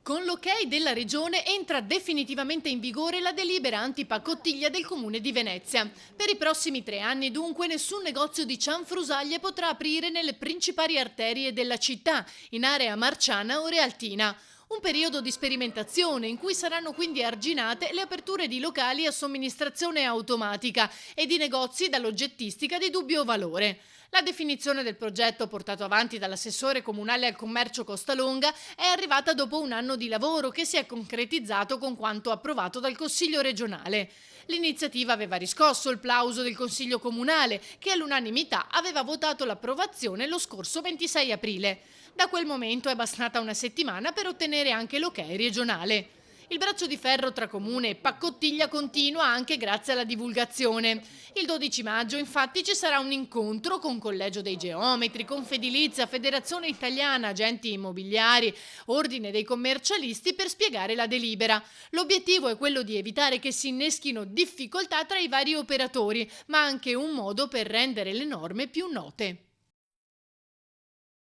Con l'ok della Regione entra definitivamente in vigore la delibera antipacottiglia del Comune di Venezia. Per i prossimi 3 anni dunque nessun negozio di cianfrusaglie potrà aprire nelle principali arterie della città, in area marciana o realtina. Un periodo di sperimentazione in cui saranno quindi arginate le aperture di locali a somministrazione automatica e di negozi dall'oggettistica di dubbio valore. La definizione del progetto portato avanti dall'assessore comunale al commercio Costalonga è arrivata dopo un anno di lavoro che si è concretizzato con quanto approvato dal Consiglio regionale. L'iniziativa aveva riscosso il plauso del Consiglio comunale, che all'unanimità aveva votato l'approvazione lo scorso 26 aprile. Da quel momento è bastata una settimana per ottenere anche l'ok regionale. Il braccio di ferro tra comune e Paccottiglia continua anche grazie alla divulgazione. Il 12 maggio infatti ci sarà un incontro con Collegio dei Geometri, Confedilizia, Federazione Italiana, Agenti Immobiliari, Ordine dei Commercialisti per spiegare la delibera. L'obiettivo è quello di evitare che si inneschino difficoltà tra i vari operatori, ma anche un modo per rendere le norme più note.